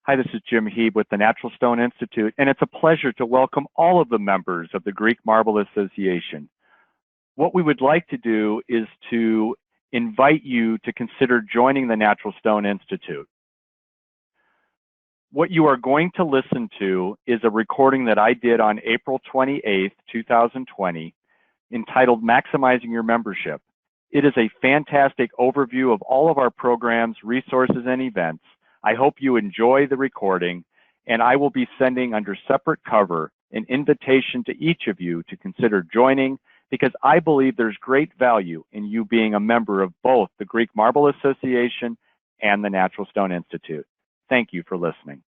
Hi, this is Jim Heeb with the Natural Stone Institute, and it's a pleasure to welcome all of the members of the Greek Marble Association. What we would like to do is to invite you to consider joining the Natural Stone Institute. What you are going to listen to is a recording that I did on April 28th, 2020, entitled Maximizing Your Membership. It is a fantastic overview of all of our programs, resources, and events. I hope you enjoy the recording, and I will be sending under separate cover an invitation to each of you to consider joining, because I believe there's great value in you being a member of both the Greek Marble Association and the Natural Stone Institute. Thank you for listening.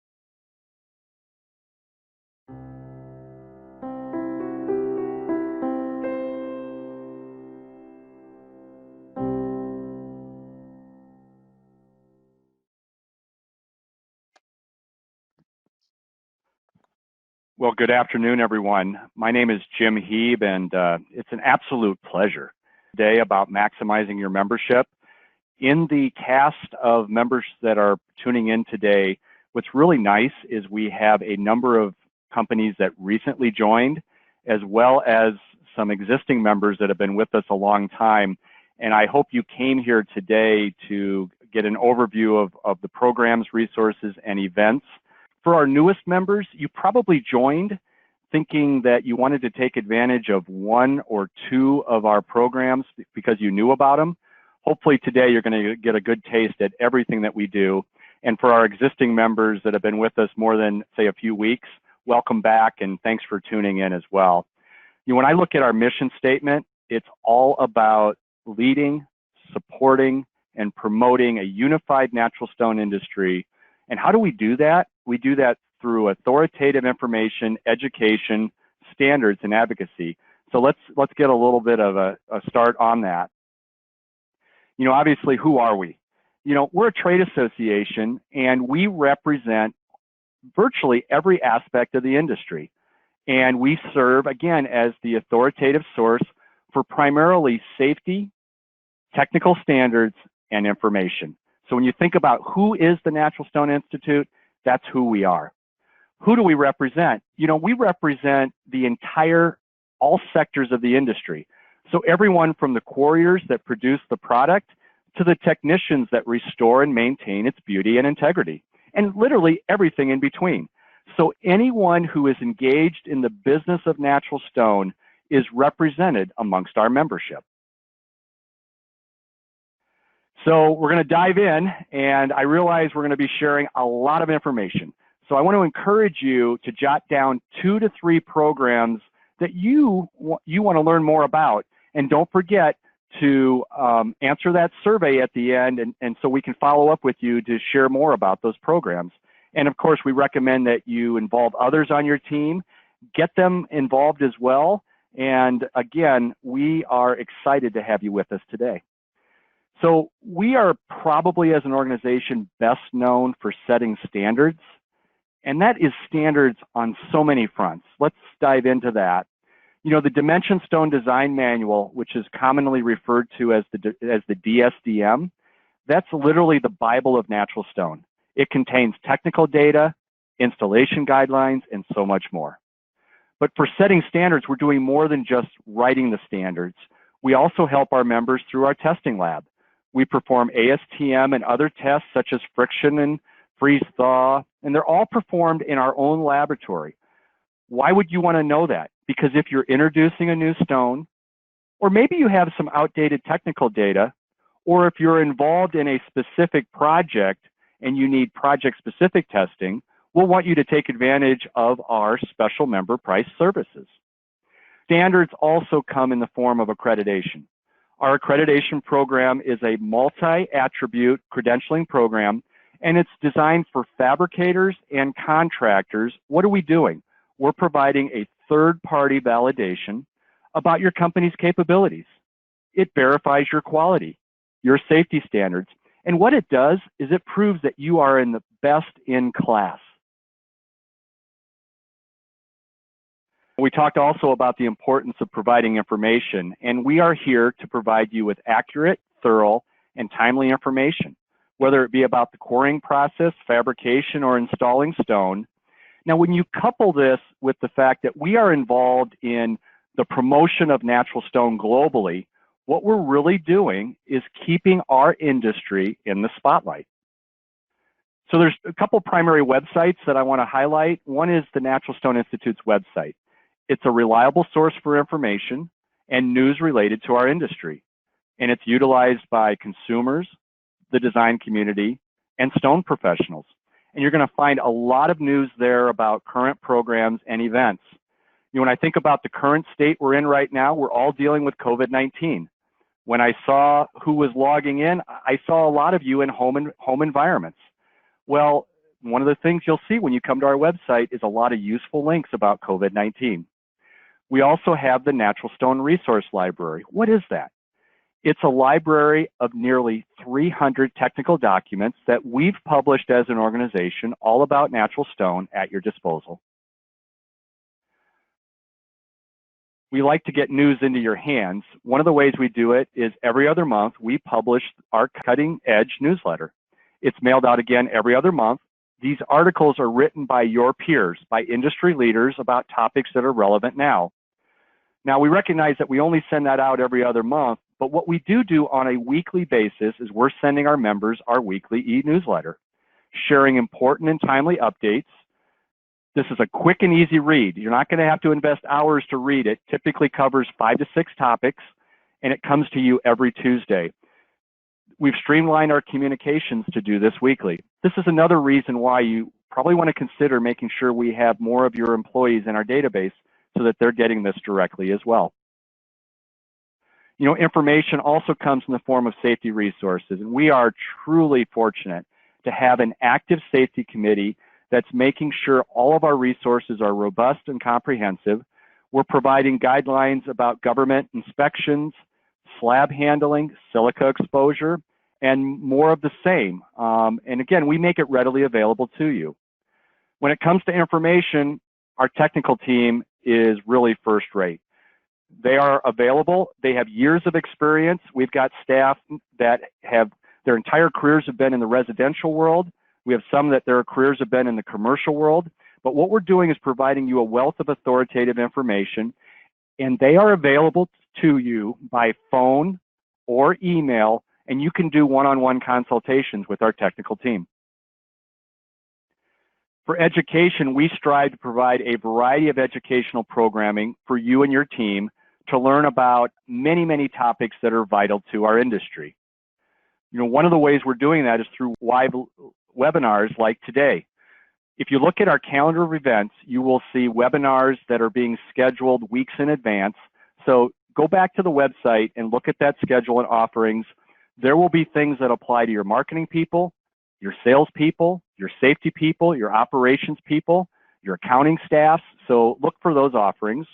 Well, good afternoon, everyone. My name is Jim Heeb, and it's an absolute pleasure today about maximizing your membership. In the cast of members that are tuning in today, what's really nice is we have a number of companies that recently joined, as well as some existing members that have been with us a long time. And I hope you came here today to get an overview of the programs, resources, and events. For our newest members, you probably joined thinking that you wanted to take advantage of one or two of our programs because you knew about them. Hopefully today you're going to get a good taste at everything that we do. And for our existing members that have been with us more than, say, a few weeks, welcome back and thanks for tuning in as well. When I look at our mission statement, it's all about leading, supporting, and promoting a unified natural stone industry. And how do we do that? We do that through authoritative information, education, standards, and advocacy. So let's get a little bit of a start on that. Obviously, who are we? We're a trade association, and we represent virtually every aspect of the industry. And we serve, again, as the authoritative source for primarily safety, technical standards, and information. So when you think about who is the Natural Stone Institute, that's who we are. Who do we represent? We represent all sectors of the industry. So everyone from the quarriers that produce the product to the technicians that restore and maintain its beauty and integrity, and literally everything in between. So anyone who is engaged in the business of natural stone is represented amongst our membership. So we're going to dive in, and I realize we're going to be sharing a lot of information. So I want to encourage you to jot down 2 to 3 programs that you want to learn more about. And don't forget to answer that survey at the end, and so we can follow up with you to share more about those programs. And of course, we recommend that you involve others on your team, get them involved as well. And again, we are excited to have you with us today. So we are probably, as an organization, best known for setting standards, and that is standards on so many fronts. Let's dive into that. The Dimension Stone Design Manual, which is commonly referred to as the DSDM, that's literally the Bible of natural stone. It contains technical data, installation guidelines, and so much more. But for setting standards, we're doing more than just writing the standards. We also help our members through our testing lab. We perform ASTM and other tests such as friction and freeze-thaw, and they're all performed in our own laboratory. Why would you want to know that? Because if you're introducing a new stone, or maybe you have some outdated technical data, or if you're involved in a specific project and you need project-specific testing, we'll want you to take advantage of our special member price services. Standards also come in the form of accreditation. Our accreditation program is a multi-attribute credentialing program, and it's designed for fabricators and contractors. What are we doing? We're providing a third-party validation about your company's capabilities. It verifies your quality, your safety standards, and what it does is it proves that you are in the best in class. We talked also about the importance of providing information, and we are here to provide you with accurate, thorough, and timely information. whether it be about the quarrying process, fabrication, or installing stone. Now, when you couple this with the fact that we are involved in the promotion of natural stone globally, what we're really doing is keeping our industry in the spotlight. So there's a couple primary websites that I want to highlight. One is the Natural Stone Institute's website. It's a reliable source for information and news related to our industry, and it's utilized by consumers, the design community, and stone professionals. And you're going to find a lot of news there about current programs and events. You know, when I think about the current state we're in right now, we're all dealing with COVID-19. When I saw who was logging in, I saw a lot of you in home environments. Well, one of the things you'll see when you come to our website is a lot of useful links about COVID-19. We also have the Natural Stone Resource Library. What is that? It's a library of nearly 300 technical documents that we've published as an organization all about natural stone at your disposal. We like to get news into your hands. One of the ways we do it is every other month we publish our Cutting Edge newsletter. It's mailed out again every other month. These articles are written by your peers, by industry leaders about topics that are relevant now. Now, we recognize that we only send that out every other month, but what we do on a weekly basis is we're sending our members our weekly e-newsletter, sharing important and timely updates. This is a quick and easy read. You're not going to have to invest hours to read it. Typically covers 5 to 6 topics, and it comes to you every Tuesday. We've streamlined our communications to do this weekly. This is another reason why you probably want to consider making sure we have more of your employees in our database so that they're getting this directly as well. You know, information also comes in the form of safety resources, and we are truly fortunate to have an active safety committee that's making sure all of our resources are robust and comprehensive. We're providing guidelines about government inspections, slab handling, silica exposure, and more of the same. And again, we make it readily available to you. When it comes to information, our technical team is really first rate. They are available. They have years of experience. We've got staff that have their entire careers have been in the residential world. We have some that their careers have been in the commercial world. But what we're doing is providing you a wealth of authoritative information, and they are available to you by phone or email, and you can do one-on-one consultations with our technical team. For education, we strive to provide a variety of educational programming for you and your team to learn about many, many topics that are vital to our industry. You know, one of the ways we're doing that is through live webinars like today. If you look at our calendar of events, you will see webinars that are being scheduled weeks in advance. So go back to the website and look at that schedule and offerings. There will be things that apply to your marketing people, your sales people, your safety people, your operations people, your accounting staffs. So look for those offerings.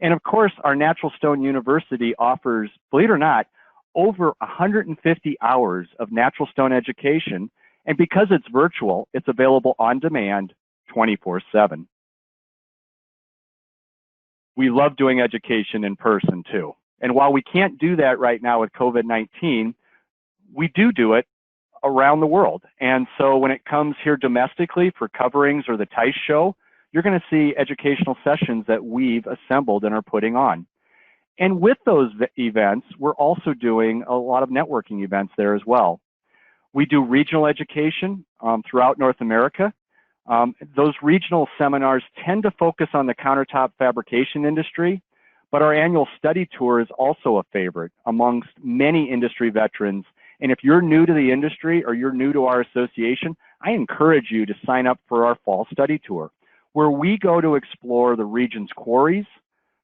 And of course, our Natural Stone University offers, believe it or not, over 150 hours of natural stone education. And because it's virtual, it's available on demand 24/7. We love doing education in person too. And while we can't do that right now with COVID-19, we do it around the world. And so when it comes here domestically for coverings or the TICE show, you're going to see educational sessions that we've assembled and are putting on. And with those events, we're also doing a lot of networking events there as well. We do regional education throughout North America. Those regional seminars tend to focus on the countertop fabrication industry, but our annual study tour is also a favorite amongst many industry veterans. And if you're new to the industry or you're new to our association, I encourage you to sign up for our fall study tour, where we go to explore the region's quarries,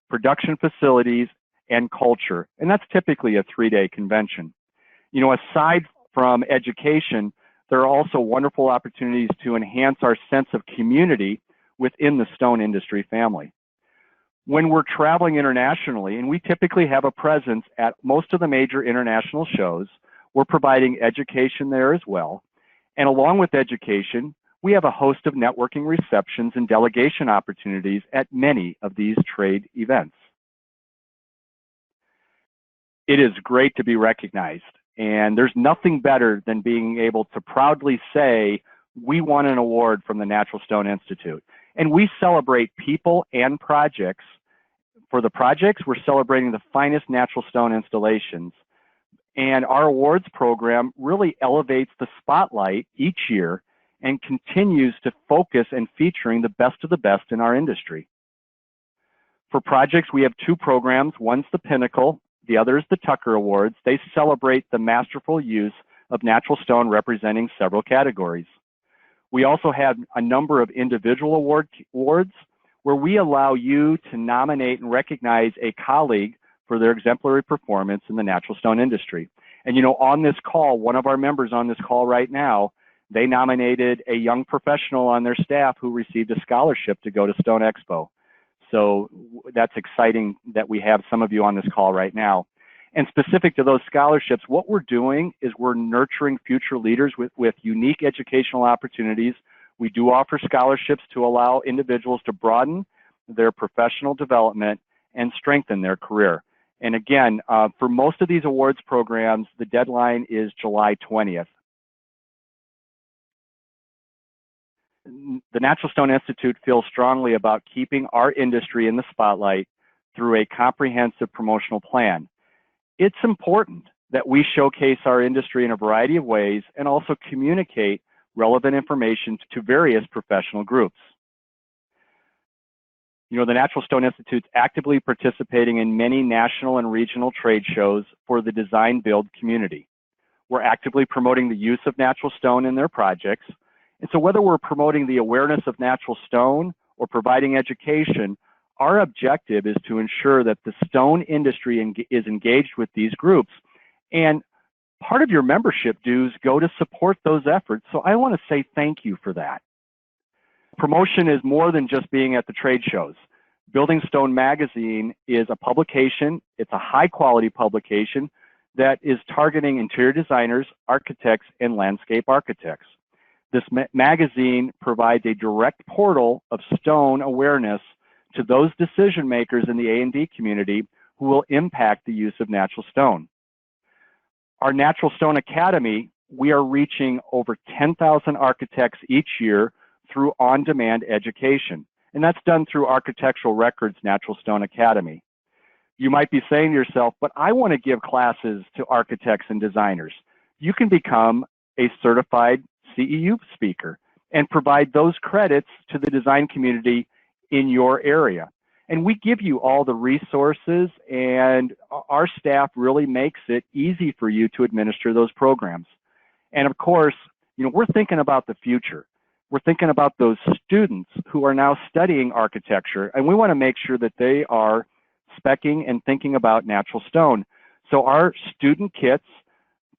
production facilities, and culture. And that's typically a 3-day convention. You know, aside from education, there are also wonderful opportunities to enhance our sense of community within the stone industry family. When we're traveling internationally, and we typically have a presence at most of the major international shows, we're providing education there as well. And along with education, we have a host of networking receptions and delegation opportunities at many of these trade events. It is great to be recognized. And there's nothing better than being able to proudly say, we won an award from the Natural Stone Institute. And we celebrate people and projects. For the projects, we're celebrating the finest natural stone installations. And our awards program really elevates the spotlight each year and continues to focus and featuring the best of the best in our industry. For projects, we have two programs. One's the Pinnacle, the other is the Tucker Awards. They celebrate the masterful use of natural stone representing several categories. We also have a number of individual awards where we allow you to nominate and recognize a colleague for their exemplary performance in the natural stone industry. And you know, on this call, one of our members on this call right now, they nominated a young professional on their staff who received a scholarship to go to Stone Expo. So that's exciting that we have some of you on this call right now. And specific to those scholarships, what we're doing is we're nurturing future leaders with unique educational opportunities. We do offer scholarships to allow individuals to broaden their professional development and strengthen their career. And again, for most of these awards programs, the deadline is July 20th. The Natural Stone Institute feels strongly about keeping our industry in the spotlight through a comprehensive promotional plan. It's important that we showcase our industry in a variety of ways and also communicate relevant information to various professional groups. You know, the Natural Stone Institute's actively participating in many national and regional trade shows for the design build community. We're actively promoting the use of natural stone in their projects. And so whether we're promoting the awareness of natural stone or providing education, our objective is to ensure that the stone industry is engaged with these groups. And part of your membership dues go to support those efforts. So I want to say thank you for that. Promotion is more than just being at the trade shows. Building Stone Magazine is a publication. It's a high quality publication that is targeting interior designers, architects, and landscape architects. This magazine provides a direct portal of stone awareness to those decision makers in the A&D community who will impact the use of natural stone. Our Natural Stone Academy, we are reaching over 10,000 architects each year through on-demand education. And that's done through Architectural Records Natural Stone Academy. You might be saying to yourself, but I want to give classes to architects and designers. You can become a certified CEU speaker and provide those credits to the design community in your area. And we give you all the resources, and our staff really makes it easy for you to administer those programs. And of course, you know, we're thinking about the future. We're thinking about those students who are now studying architecture, and we want to make sure that they are speccing and thinking about natural stone. So our student kits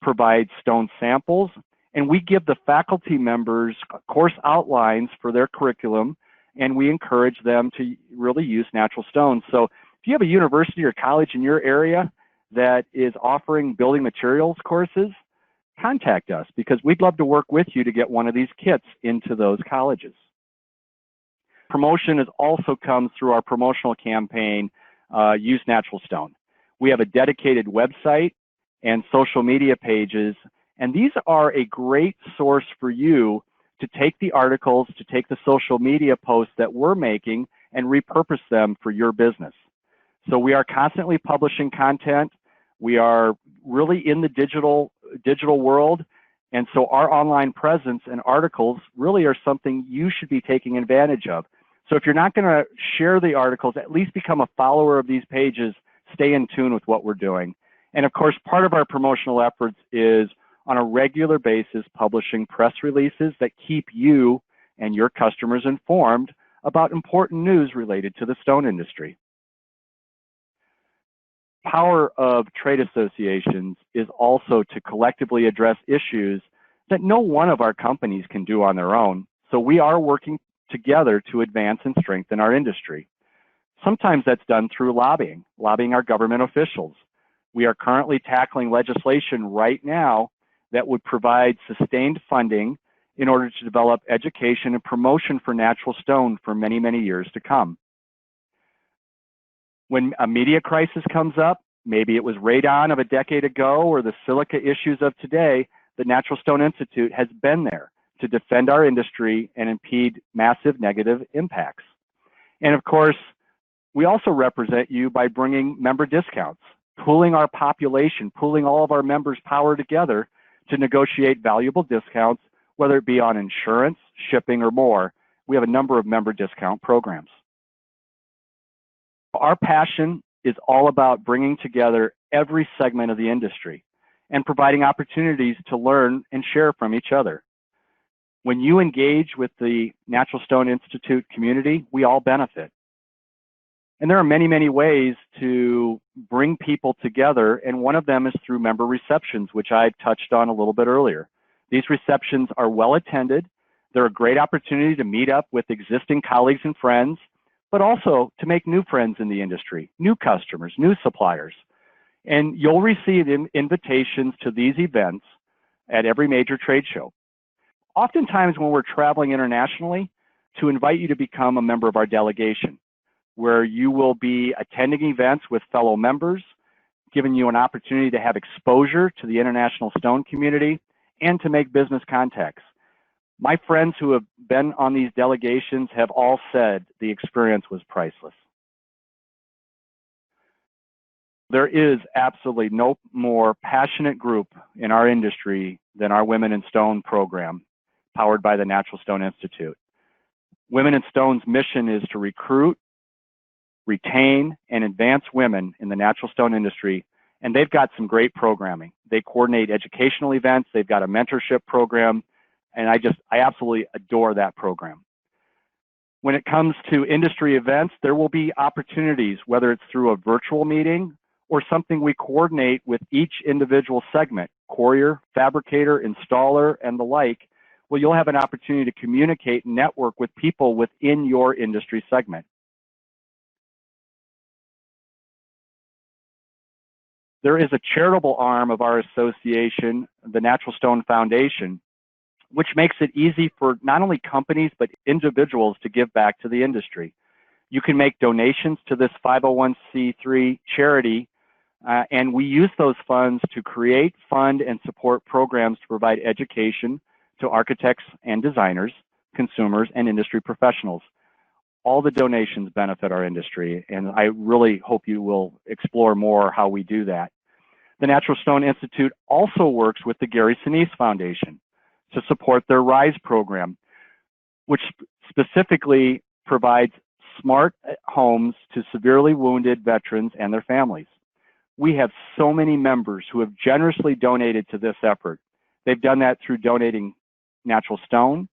provide stone samples, and we give the faculty members course outlines for their curriculum, and we encourage them to really use natural stone. So if you have a university or college in your area that is offering building materials courses, contact us because we'd love to work with you to get one of these kits into those colleges. Promotion also comes through our promotional campaign, Use Natural Stone. We have a dedicated website and social media pages, and these are a great source for you to take the articles, to take the social media posts that we're making and repurpose them for your business. So we are constantly publishing content. We are really in the digital world. And so our online presence and articles really are something you should be taking advantage of. So if you're not going to share the articles, at least become a follower of these pages, stay in tune with what we're doing. And of course, part of our promotional efforts is on a regular basis publishing press releases that keep you and your customers informed about important news related to the stone industry. Power of trade associations is also to collectively address issues that no one of our companies can do on their own. So we are working together to advance and strengthen our industry. Sometimes that's done through lobbying our government officials. We are currently tackling legislation right now that would provide sustained funding in order to develop education and promotion for natural stone for many, many years to come. When a media crisis comes up, Maybe it was radon of a decade ago or the silica issues of today. The Natural Stone Institute has been there to defend our industry and impede massive negative impacts. And of course, we also represent you by bringing member discounts, pooling our population, pooling all of our members' power together to negotiate valuable discounts, whether it be on insurance, shipping, or more. We have a number of member discount programs. Our passion is all about bringing together every segment of the industry and providing opportunities to learn and share from each other. When you engage with the Natural Stone Institute community, we all benefit. And there are many, many ways to bring people together, and one of them is through member receptions, which I touched on a little bit earlier. These receptions are well attended. They're a great opportunity to meet up with existing colleagues and friends, but also to make new friends in the industry, new customers, new suppliers. And you'll receive invitations to these events at every major trade show. Oftentimes when we're traveling internationally, to invite you to become a member of our delegation, where you will be attending events with fellow members, giving you an opportunity to have exposure to the international stone community and to make business contacts. My friends who have been on these delegations have all said the experience was priceless. There is absolutely no more passionate group in our industry than our Women in Stone program, powered by the Natural Stone Institute. Women in Stone's mission is to recruit, retain, and advance women in the natural stone industry, and they've got some great programming. They coordinate educational events, they've got a mentorship program, and I absolutely adore that program. When it comes to industry events, there will be opportunities, whether it's through a virtual meeting or something we coordinate with each individual segment, courier, fabricator, installer, and the like. Well, you'll have an opportunity to communicate and network with people within your industry segment. There is a charitable arm of our association, the Natural Stone Foundation, which makes it easy for not only companies, but individuals to give back to the industry. You can make donations to this 501c3 charity, and we use those funds to create, fund, and support programs to provide education to architects and designers, consumers, and industry professionals. All the donations benefit our industry, and I really hope you will explore more how we do that. The Natural Stone Institute also works with the Gary Sinise Foundation to support their RISE program, which specifically provides smart homes to severely wounded veterans and their families. We have so many members who have generously donated to this effort. They've done that through donating natural stone,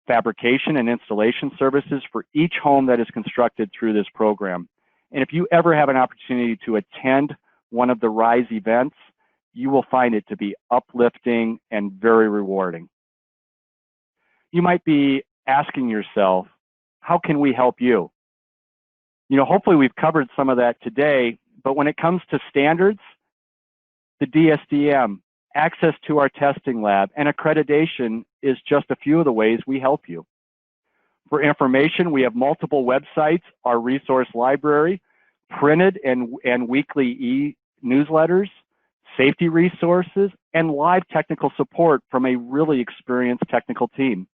fabrication and installation services for each home that is constructed through this program. And if you ever have an opportunity to attend one of the RISE events, you will find it to be uplifting and very rewarding. You might be asking yourself, how can we help you? You know, hopefully we've covered some of that today, but when it comes to standards, the DSDM, access to our testing lab, and accreditation is just a few of the ways we help you. For information, we have multiple websites, our resource library, printed and weekly e-newsletters, safety resources, and live technical support from a really experienced technical team.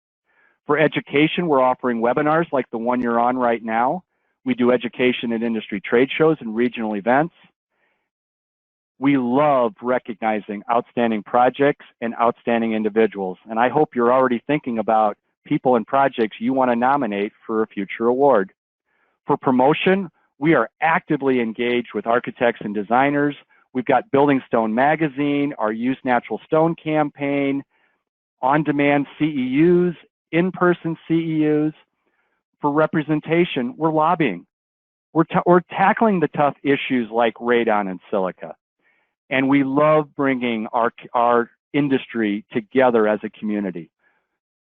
For education, we're offering webinars like the one you're on right now. We do education at industry trade shows and regional events. We love recognizing outstanding projects and outstanding individuals, and I hope you're already thinking about people and projects you want to nominate for a future award. For promotion, we are actively engaged with architects and designers. We've got Building Stone Magazine, our Use Natural Stone campaign, on-demand CEUs, in-person CEUs. For representation, we're lobbying. We're tackling the tough issues like radon and silica. And we love bringing our industry together as a community.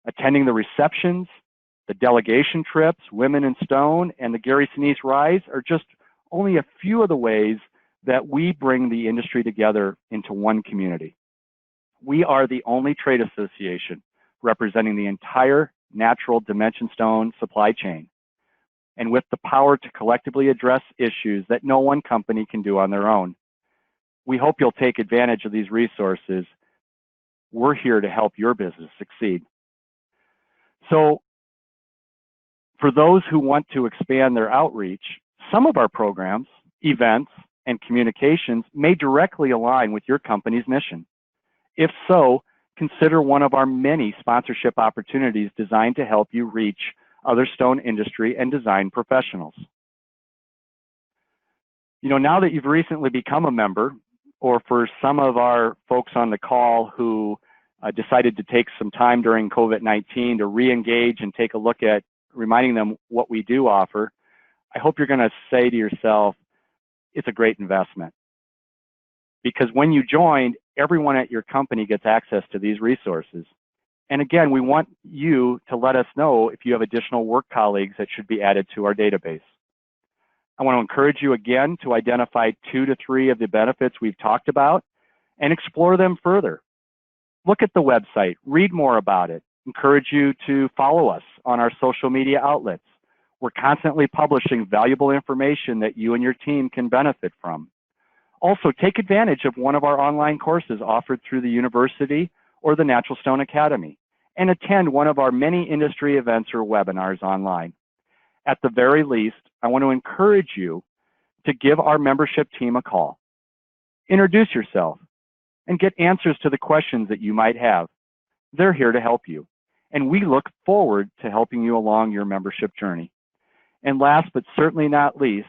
Attending the receptions, the delegation trips, Women in Stone, and the Gary Sinise RISE are just only a few of the ways that we bring the industry together into one community. We are the only trade association representing the entire natural dimension stone supply chain, and with the power to collectively address issues that no one company can do on their own. We hope you'll take advantage of these resources. We're here to help your business succeed. So for those who want to expand their outreach, some of our programs, events, and communications may directly align with your company's mission. If so, consider one of our many sponsorship opportunities designed to help you reach other stone industry and design professionals. You know, now that you've recently become a member, or for some of our folks on the call who decided to take some time during COVID-19 to re-engage and take a look at reminding them what we do offer, I hope you're going to say to yourself, it's a great investment. Because when you join, everyone at your company gets access to these resources. And again, we want you to let us know if you have additional work colleagues that should be added to our database. I want to encourage you again to identify 2 to 3 of the benefits we've talked about and explore them further. Look at the website, read more about it. Encourage you to follow us on our social media outlets. We're constantly publishing valuable information that you and your team can benefit from. Also, take advantage of one of our online courses offered through the university or the Natural Stone Academy, and attend one of our many industry events or webinars online. At the very least, I want to encourage you to give our membership team a call. Introduce yourself and get answers to the questions that you might have. They're here to help you, and we look forward to helping you along your membership journey. And last but certainly not least,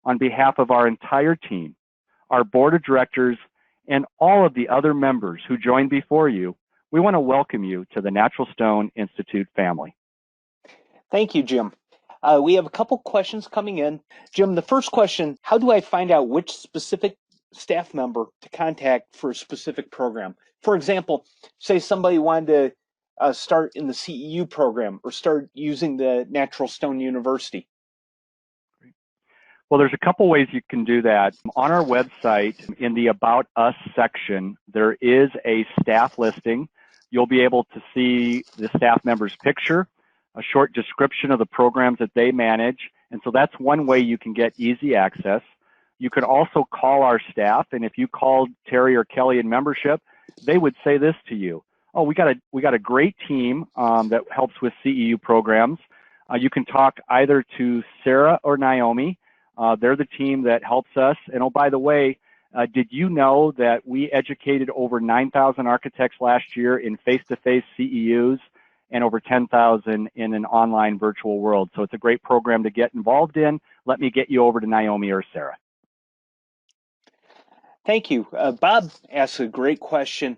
on behalf of our entire team, our board of directors, and all of the other members who joined before you, we want to welcome you to the Natural Stone Institute family. Thank you, Jim. We have a couple questions coming in. Jim, the first question, how do I find out which specific staff member to contact for a specific program? For example, say somebody wanted to start in the CEU program or start using the Natural Stone University. Well, there's a couple ways you can do that. On our website, in the About Us section, there is a staff listing. You'll be able to see the staff member's picture, a short description of the programs that they manage. And so that's one way you can get easy access. You can also call our staff, and if you called Terry or Kelly in membership, they would say this to you. Oh, we got a great team that helps with CEU programs. You can talk either to Sarah or Naomi. They're the team that helps us. And oh, by the way, did you know that we educated over 9,000 architects last year in face-to-face CEUs and over 10,000 in an online virtual world? So it's a great program to get involved in. Let me get you over to Naomi or Sarah. Thank you. Bob asks a great question.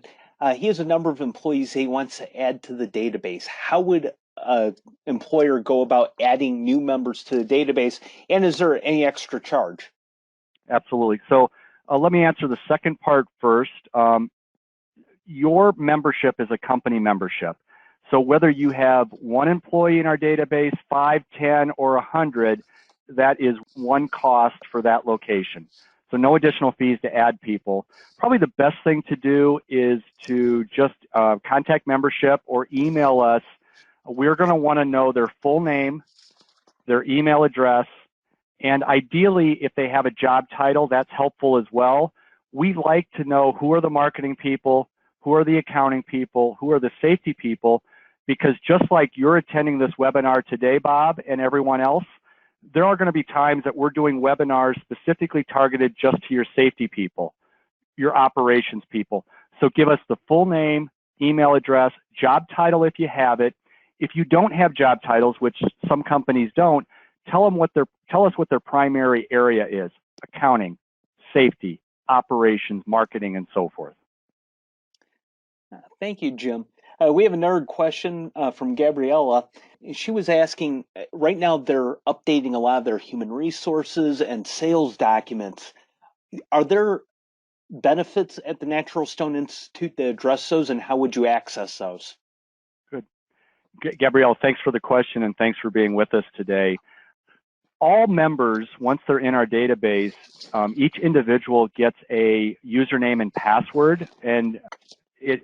He has a number of employees he wants to add to the database. How would an employer go about adding new members to the database, and is there any extra charge? Absolutely. So let me answer the second part first. Your membership is a company membership. So whether you have 1 employee in our database, 5, 10, or 100, that is one cost for that location. So no additional fees to add people. Probably the best thing to do is to just contact membership or email us. We're going to want to know their full name, their email address, and ideally, if they have a job title, that's helpful as well. We like to know who are the marketing people, who are the accounting people, who are the safety people, because just like you're attending this webinar today, Bob, and everyone else, there are going to be times that we're doing webinars specifically targeted just to your safety people, your operations people. So give us the full name, email address, job title if you have it. If you don't have job titles, which some companies don't, tell us what their primary area is: accounting, safety, operations, marketing, and so forth. Thank you, Jim. We have another question from Gabriella. She was asking, right now they're updating a lot of their human resources and sales documents. Are there benefits at the Natural Stone Institute that address those, and how would you access those? Good. Gabrielle, thanks for the question, and thanks for being with us today. All members, once they're in our database, each individual gets a username and password, and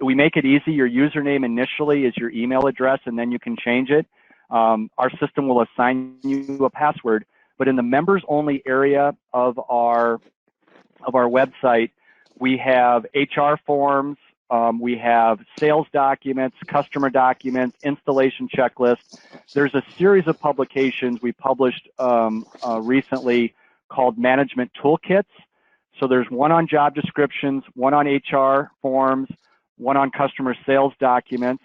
we make it easy. Your username initially is your email address, and then you can change it. Our system will assign you a password, but in the members-only area of our website, We have HR forms. We have sales documents, customer documents, installation checklists. There's a series of publications we published recently called management toolkits. So there's one on job descriptions, one on HR forms, one on customer sales documents.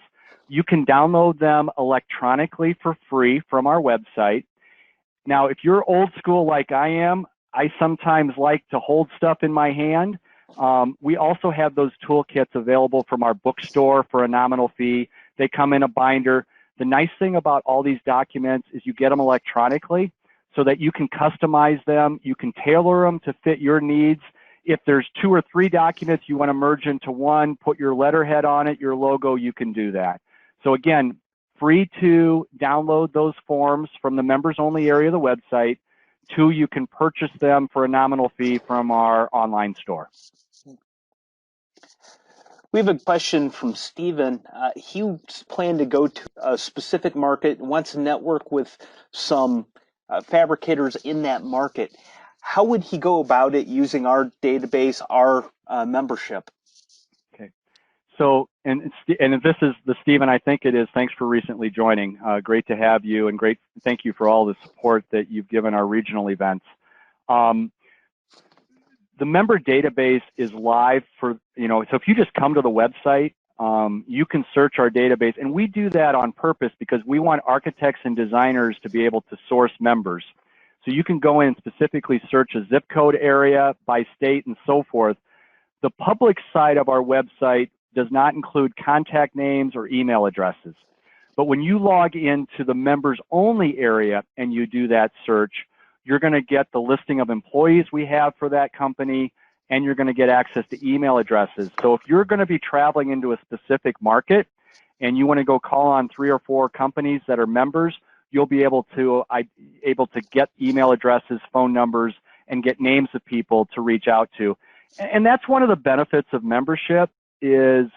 You can download them electronically for free from our website. Now, if you're old school like I am, I sometimes like to hold stuff in my hand. We also have those toolkits available from our bookstore for a nominal fee. They come in a binder. The nice thing about all these documents is you get them electronically so that you can customize them. You can tailor them to fit your needs. If there's 2 or 3 documents you want to merge into one, put your letterhead on it, your logo, you can do that. So again, free to download those forms from the members only area of the website. 2, you can purchase them for a nominal fee from our online store. We have a question from Stephen. He planned to go to a specific market, wants to network with some fabricators in that market. How would he go about it using our database, our membership? Okay. So, and if this is the Stephen, I think it is, thanks for recently joining. Great to have you, and thank you for all the support that you've given our regional events. The member database is live for, so if you just come to the website, you can search our database, and we do that on purpose because we want architects and designers to be able to source members. So you can go in and specifically search a zip code area by state and so forth. The public side of our website does not include contact names or email addresses. But when you log into the members only area and you do that search, you're going to get the listing of employees we have for that company, and you're going to get access to email addresses. So if you're going to be traveling into a specific market and you want to go call on 3 or 4 companies that are members, you'll be able to get email addresses, phone numbers, and get names of people to reach out to. And that's one of the benefits of membership is,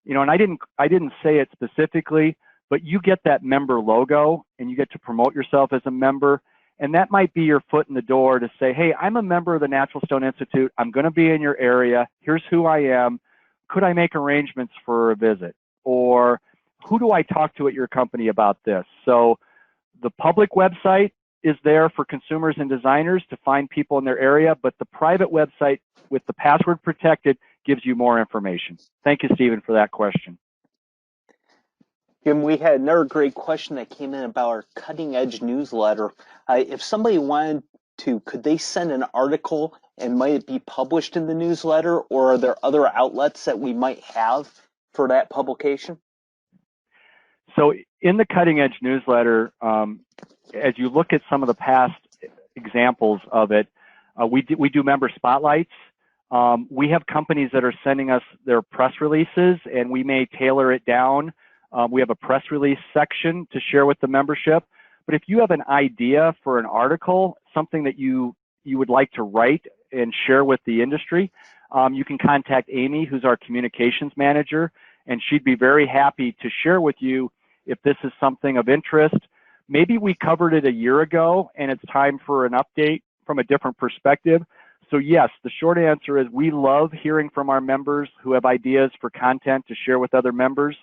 and I didn't say it specifically, but you get that member logo and you get to promote yourself as a member. And that might be your foot in the door to say, hey, I'm a member of the Natural Stone Institute. I'm going to be in your area. Here's who I am. Could I make arrangements for a visit? Or who do I talk to at your company about this? So the public website is there for consumers and designers to find people in their area, but the private website with the password protected gives you more information. Thank you, Stephen, for that question. Jim, we had another great question that came in about our Cutting Edge newsletter. If somebody wanted to, could they send an article and might it be published in the newsletter, or are there other outlets that we might have for that publication? So in the Cutting Edge newsletter, as you look at some of the past examples of it, we do member spotlights. We have companies that are sending us their press releases, and we may tailor it down. We have a press release section to share with the membership. But if you have an idea for an article, something that you would like to write and share with the industry, you can contact Amy, who's our communications manager, and she'd be very happy to share with you if this is something of interest. Maybe we covered it a year ago and it's time for an update from a different perspective. So yes, the short answer is we love hearing from our members who have ideas for content to share with other members.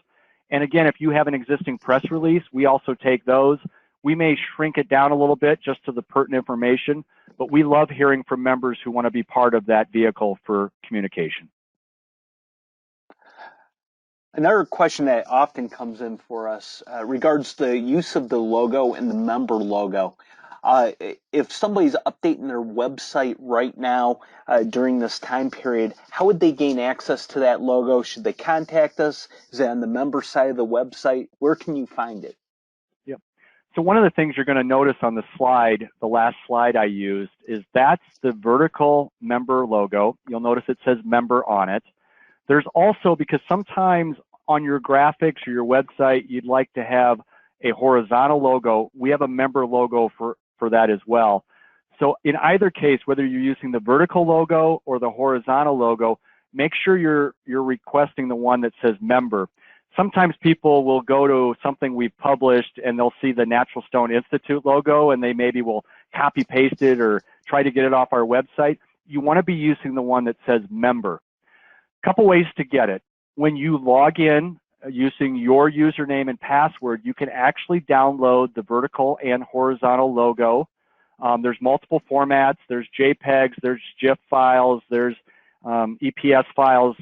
And again, if you have an existing press release, we also take those. We may shrink it down a little bit just to the pertinent information, but we love hearing from members who want to be part of that vehicle for communication. Another question that often comes in for us regards the use of the logo and the member logo. If somebody's updating their website right now during this time period, how would they gain access to that logo? Should they contact us? Is it on the member side of the website? Where can you find it? Yep. So one of the things you're going to notice on the slide, the last slide I used, is that's the vertical member logo. You'll notice it says member on it. There's also, because sometimes on your graphics or your website, you'd like to have a horizontal logo. We have a member logo for that as well. So in either case, whether you're using the vertical logo or the horizontal logo, make sure you're requesting the one that says member. Sometimes people will go to something we've published and they'll see the Natural Stone Institute logo and they maybe will copy paste it or try to get it off our website. You want to be using the one that says member. Couple ways to get it. When you log in using your username and password, you can actually download the vertical and horizontal logo. There's multiple formats. There's JPEGs, there's GIF files, there's EPS files,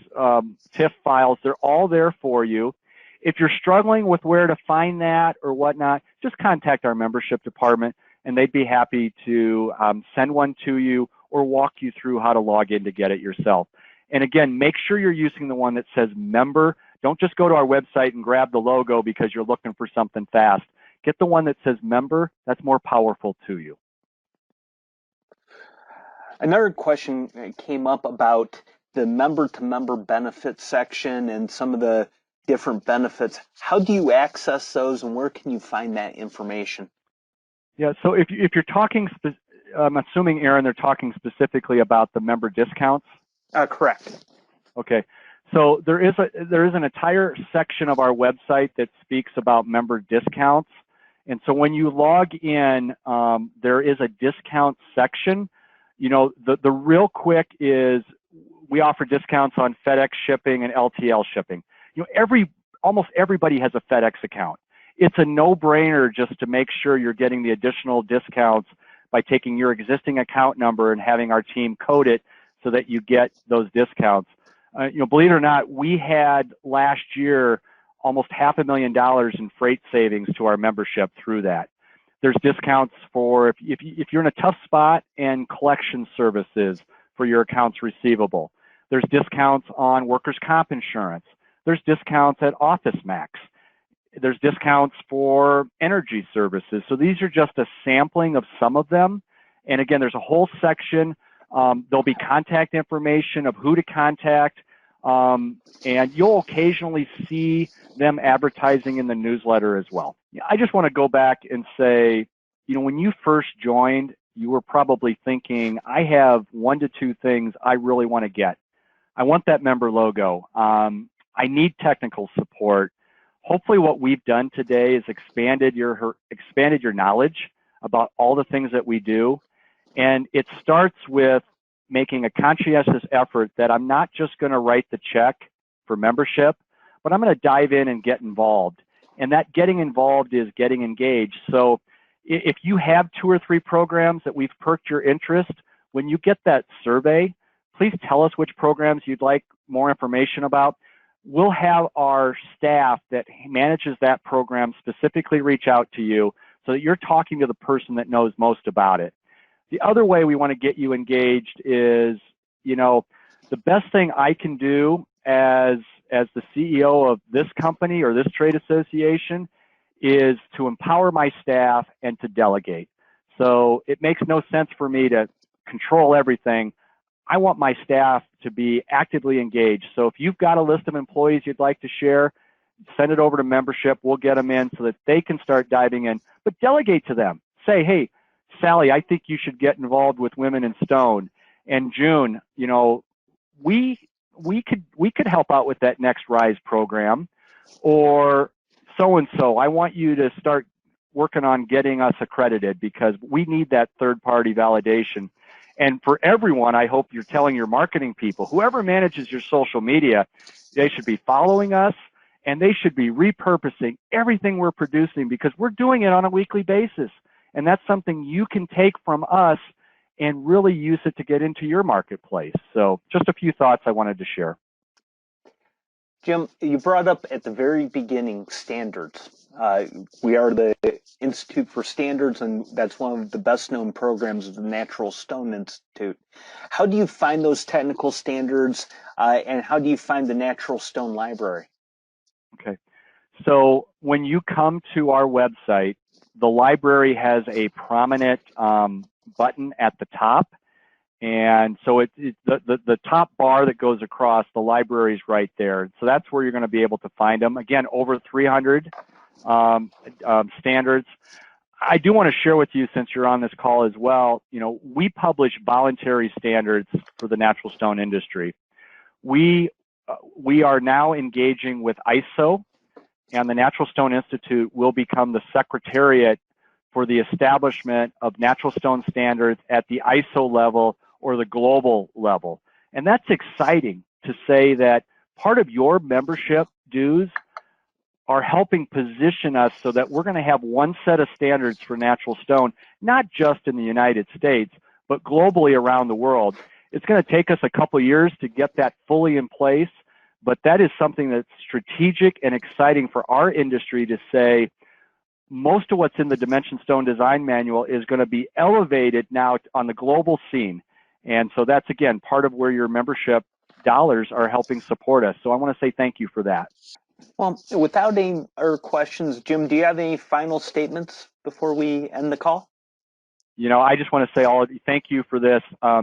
TIFF files. They're all there for you. If you're struggling with where to find that or whatnot, just contact our membership department, and they'd be happy to send one to you or walk you through how to log in to get it yourself. And again, make sure you're using the one that says member. Don't just go to our website and grab the logo because you're looking for something fast. Get the one that says member. That's more powerful to you. Another question came up about the member-to-member benefits section and some of the different benefits. How do you access those, and where can you find that information? Yeah, so if you're talking, I'm assuming, Aaron, they're talking specifically about the member discounts. Correct. Okay, so there is an entire section of our website that speaks about member discounts, and so when you log in, there is a discount section. You know, the real quick is we offer discounts on FedEx shipping and LTL shipping. You know, almost everybody has a FedEx account. It's a no-brainer just to make sure you're getting the additional discounts by taking your existing account number and having our team code it so that you get those discounts. You know, believe it or not, we had last year almost $500,000 in freight savings to our membership through that. There's discounts for if you're in a tough spot and collection services for your accounts receivable. There's discounts on workers' comp insurance. There's discounts at Office Max. There's discounts for energy services. So these are just a sampling of some of them. And again, there's a whole section. There'll be contact information of who to contact. And you'll occasionally see them advertising in the newsletter as well. I just want to go back and say, you know, when you first joined, you were probably thinking, I have 1 to 2 things I really want to get. I want that member logo. I need technical support. Hopefully what we've done today is expanded your knowledge about all the things that we do. And it starts with making a conscientious effort that I'm not just going to write the check for membership, but I'm going to dive in and get involved. And that getting involved is getting engaged. So if you have 2 or 3 programs that we've perked your interest, when you get that survey, please tell us which programs you'd like more information about. We'll have our staff that manages that program specifically reach out to you so that you're talking to the person that knows most about it. The other way we want to get you engaged is, you know, the best thing I can do as the CEO of this company or this trade association is to empower my staff and to delegate. So it makes no sense for me to control everything. I want my staff to be actively engaged. So if you've got a list of employees you'd like to share, send it over to membership. We'll get them in so that they can start diving in. But delegate to them. Say, hey, Sally, I think you should get involved with Women in Stone. And June, you know, we could help out with that Next Rise program. Or so-and-so, I want you to start working on getting us accredited because we need that third-party validation. And for everyone, I hope you're telling your marketing people, whoever manages your social media, they should be following us and they should be repurposing everything we're producing because we're doing it on a weekly basis. And that's something you can take from us and really use it to get into your marketplace. So just a few thoughts I wanted to share. Jim, you brought up at the very beginning standards. We are the Institute for Standards, and that's one of the best known programs of the Natural Stone Institute. How do you find those technical standards, and how do you find the Natural Stone Library? Okay, so when you come to our website, the library has a prominent button at the top. And so the top bar that goes across, the library is right there. So that's where you're going to be able to find them. Again, over 300 standards. I do want to share with you, since you're on this call as well, you know, we publish voluntary standards for the natural stone industry. We are now engaging with ISO, and the Natural Stone Institute will become the secretariat for the establishment of natural stone standards at the ISO level or the global level. And that's exciting to say that part of your membership dues are helping position us so that we're going to have one set of standards for natural stone, not just in the United States, but globally around the world. It's going to take us a couple years to get that fully in place, but that is something that's strategic and exciting for our industry to say most of what's in the Dimension Stone Design Manual is going to be elevated now on the global scene. And so that's, again, part of where your membership dollars are helping support us. So I want to say thank you for that. Well, without any other questions, Jim, do you have any final statements before we end the call? You know, I just want to say all of you, thank you for this.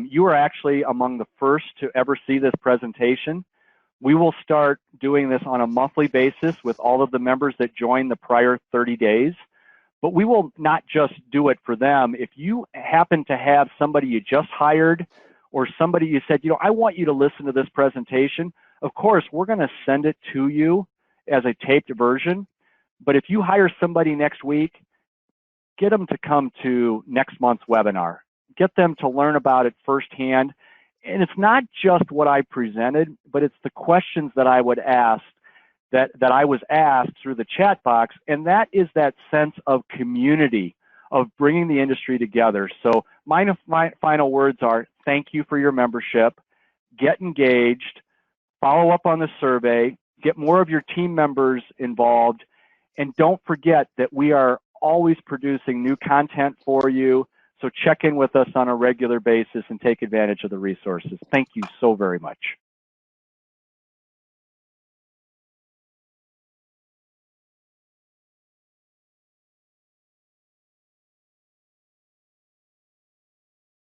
You are actually among the first to ever see this presentation. We will start doing this on a monthly basis with all of the members that join the prior 30 days. But we will not just do it for them. If you happen to have somebody you just hired or somebody you said, you know, I want you to listen to this presentation, of course, we're going to send it to you as a taped version. But if you hire somebody next week, get them to come to next month's webinar. Get them to learn about it firsthand. And it's not just what I presented, but it's the questions that I would ask, that I was asked through the chat box. And that is that sense of community, of bringing the industry together. So my final words are, thank you for your membership. Get engaged. Follow up on the survey. Get more of your team members involved. And don't forget that we are always producing new content for you. So check in with us on a regular basis and take advantage of the resources. Thank you so very much.